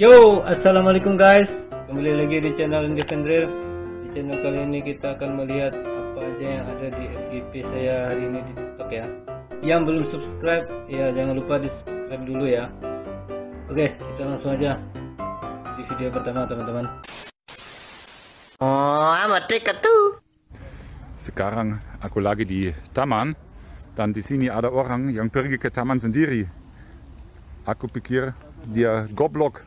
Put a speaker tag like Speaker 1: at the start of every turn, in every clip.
Speaker 1: Yo, assalamualaikum guys. Kembali lagi di channel Indefendrer. Di channel kali ini kita akan melihat apa aja yang ada di FYP saya hari ini di TikTok ya. Yang belum subscribe, ya jangan lupa di subscribe dulu ya. Oke, kita langsung aja di video pertama teman-teman.
Speaker 2: Oh, amat dekat tuh.
Speaker 3: Sekarang aku lagi di taman dan di sini ada orang yang pergi ke taman sendiri. Aku pikir dia goblok.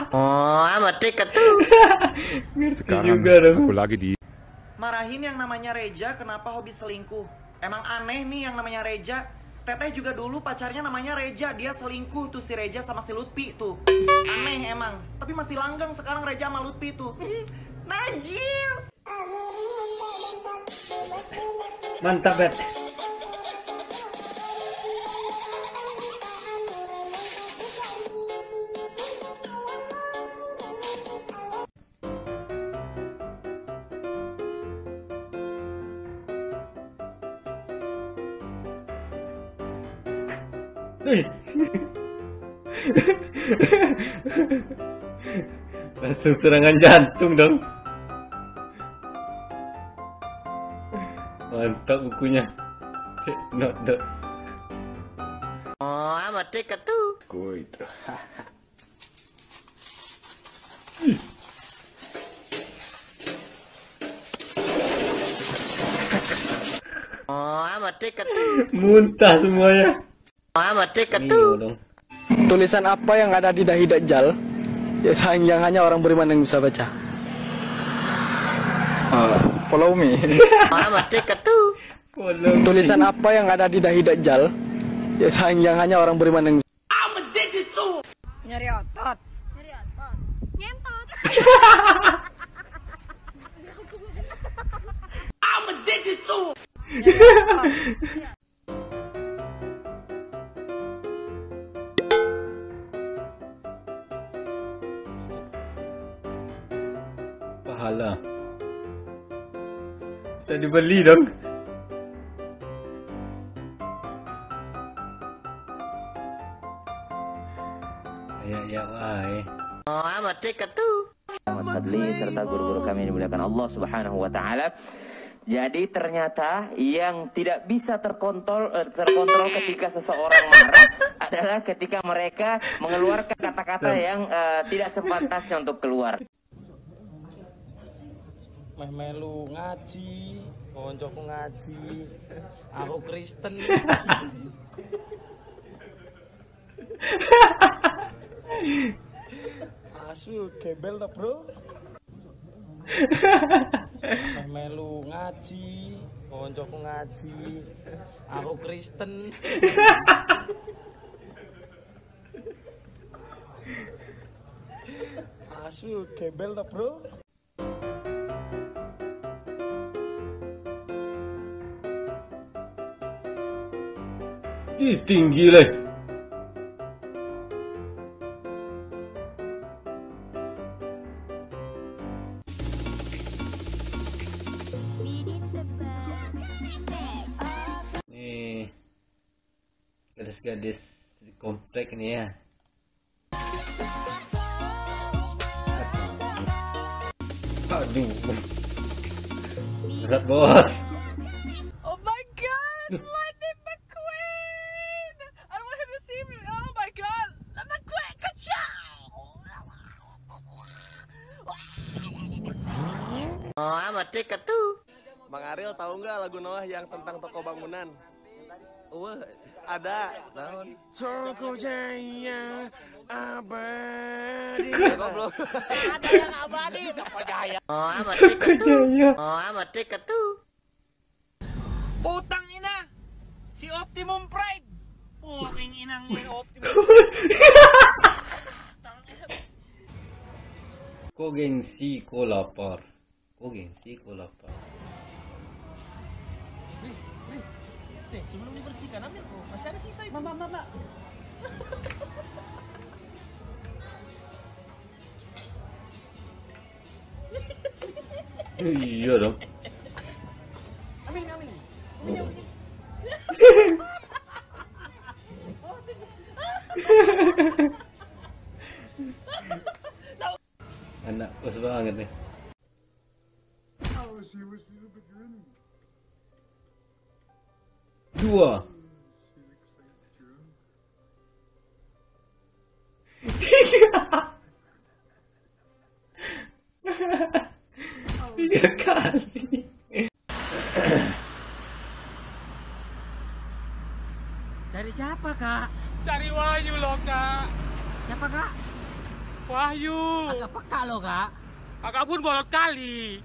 Speaker 2: Oh, amat dekat tuh.
Speaker 3: Sekarang aku lagi di
Speaker 4: marahin yang namanya Reja kenapa hobi selingkuh. Emang aneh nih yang namanya Reja. Teteh juga dulu pacarnya namanya Reja, dia selingkuh tuh si Reja sama si Lutfi tuh. Aneh emang. Tapi masih langgeng sekarang Reja sama Lutfi tuh. Najis.
Speaker 1: Mantap bet. Langsung serangan jantung dong. Mantap bukunya. Not dot.
Speaker 2: Oh, amat dekat tuh.
Speaker 3: Gut.
Speaker 2: Oh, amat dekat tuh.
Speaker 1: Muntah semuanya.
Speaker 2: Oh, amat dekat tuh.
Speaker 1: Dong.
Speaker 5: Tulisan apa yang ada di dahi Dajjal? Ya yang hanya orang beriman yang bisa baca. Follow me.
Speaker 2: Oh, amat dekat tuh.
Speaker 5: Tulisan apa yang ada di dahi Dajjal? Ya yang hanya orang beriman yang bisa.
Speaker 6: Nyari otot. Nyari otot. Ngentot.
Speaker 4: I'm addicted to.
Speaker 1: Pahala. Bisa dibeli dong. Ya wahai.
Speaker 2: Oh, amat dekat tuh.
Speaker 7: Muhammad Fadli serta guru-guru kami yang dimuliakan Allah Subhanahu wa taala. Jadi ternyata yang tidak bisa terkontrol ketika seseorang marah adalah ketika mereka mengeluarkan kata-kata yang tidak sepantasnya untuk keluar.
Speaker 8: Meh melu ngaji, koncoku ngaji, aku Kristen. Asu gembel tak bro? Meh melu ngaji, koncoku ngaji, aku Kristen. Asu gembel tak bro?
Speaker 1: Ih, tinggi leh. Nih, gadis-gadis di komplek ini ya. Aduh. Berat bos.
Speaker 6: Oh my god, Lightning McQueen! I don't want him to see me. Oh my god, McQueen, ka-chow!
Speaker 2: Oh, amat dekat tuh.
Speaker 4: Bang Ariel tahu nggak lagu Noah yang tentang toko bangunan? Wah, ada. Toko Jaya abadi. Goblok. Ada yang abadi, Toko Jaya.
Speaker 2: Oh, amat dekat tuh. Oh, amat dekat tuh.
Speaker 8: Putang ina, si Optimum Pride.
Speaker 1: Kok gengsi, kok lapar. Kok gengsi, kok lapar.
Speaker 8: Sebelum dibersihkan ambil kok. Masih ada sisa itu. Mama.
Speaker 1: Iya dong.
Speaker 8: Ambil.
Speaker 1: Anak kos banget nih. Dua. Tiga kali.
Speaker 9: Cari siapa, Kak?
Speaker 8: Cari Wahyu loh, Kak.
Speaker 9: Siapa, Kak?
Speaker 8: Wahyu.
Speaker 9: Agak peka lo, Kak.
Speaker 8: Kakak pun bolot kali.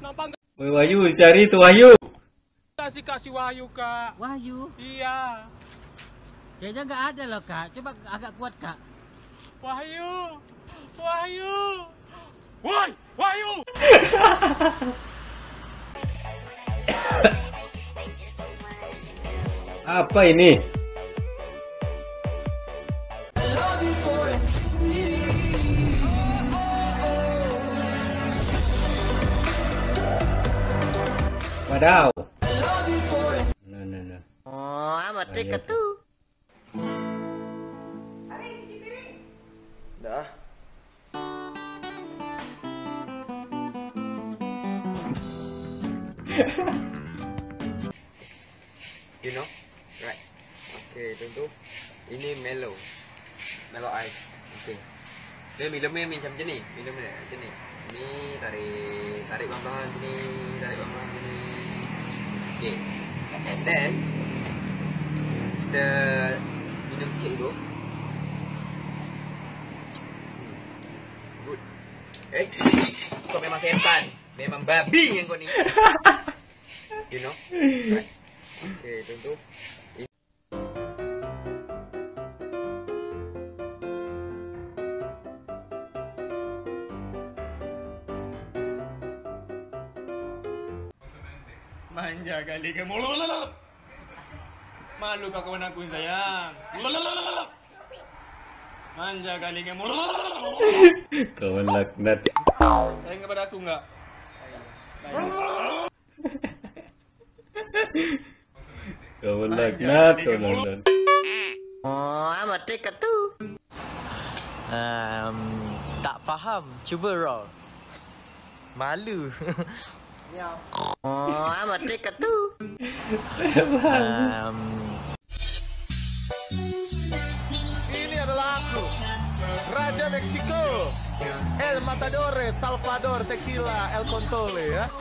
Speaker 8: Nampak nggak
Speaker 1: Woi Wahyu, cari tuh Wahyu.
Speaker 8: kasih Wahyu, Kak?
Speaker 9: Wahyu.
Speaker 8: Iya.
Speaker 9: Kayaknya nggak ada loh, Kak. Coba agak kuat, Kak.
Speaker 8: Wahyu. Woi, Wahyu.
Speaker 1: Apa ini? Wadaw. No.
Speaker 2: Oh, amat tiket tuh.
Speaker 4: Dah.
Speaker 10: You know? Right. Okay, tentu. Ini Melo Ice. Okay. Dia minumnya macam ni. Minumnya macam ni. Ini tarik pelan-pelan sini, tarik pelan-pelan sini. Okay. Then kita minum sikit dulu. Good. Kau memang setan. Memang babi yang kau ni. You know? Right. Okay, tentu.
Speaker 8: Manja kali kamu. Malu kau kawan aku sayang. Manja kali kamu.
Speaker 1: Kawan laknat.
Speaker 8: Sayang kepada aku enggak?
Speaker 1: Kawan laknat.
Speaker 2: Oh, amat tiket tuh.
Speaker 10: Tak faham. Cuba raw. Malu.
Speaker 2: Oh, amat tiket tuh.
Speaker 11: Ini adalah aku, Raja Meksiko, El Matadore, Salvador, Tequila, El Contole ya.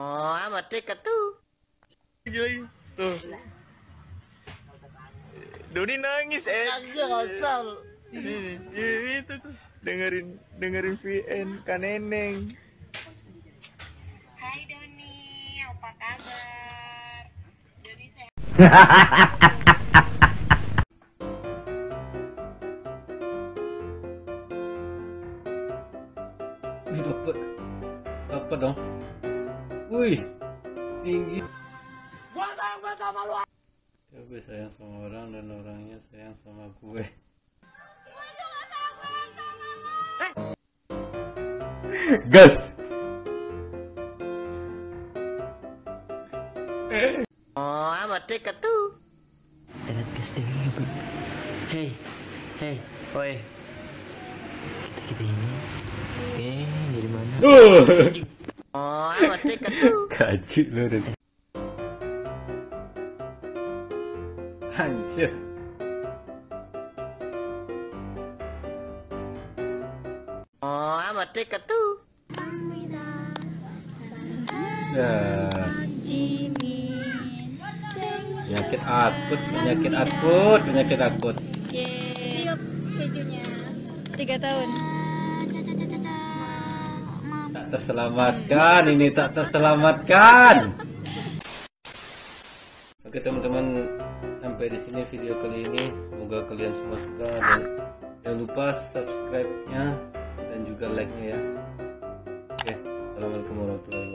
Speaker 2: Oh, amat tiket tuh.
Speaker 8: Lagi tuh. Doni nangis Ini tuh dengerin VN kan Neneng.
Speaker 6: Hai Doni, apa kabar? Doni sehat.
Speaker 1: Dapat dong. Wih, tinggi.
Speaker 8: Gua sayang banget sama lu.
Speaker 1: Gue sayang sama orang dan orangnya sayang sama gue. Gas.
Speaker 2: Oh, amat tiket tuh.
Speaker 9: Jangan gas dulu. Hey, oi. Kita ini. Dari mana?
Speaker 2: Oh, amat tiket tuh.
Speaker 1: Kaji lu deh. Hancur.
Speaker 2: Oh, amat tiket tuh.
Speaker 1: Ya. Penyakit akut, penyakit akut, penyakit akut.
Speaker 12: Tiup kejunya 3 tahun.
Speaker 1: Tak terselamatkan, ini tak terselamatkan. Oke teman-teman, sampai di sini video kali ini. Semoga kalian semua suka dan jangan lupa subscribe-nya dan juga like-nya ya. Oke, assalamualaikum warahmatullahi wabarakatuh.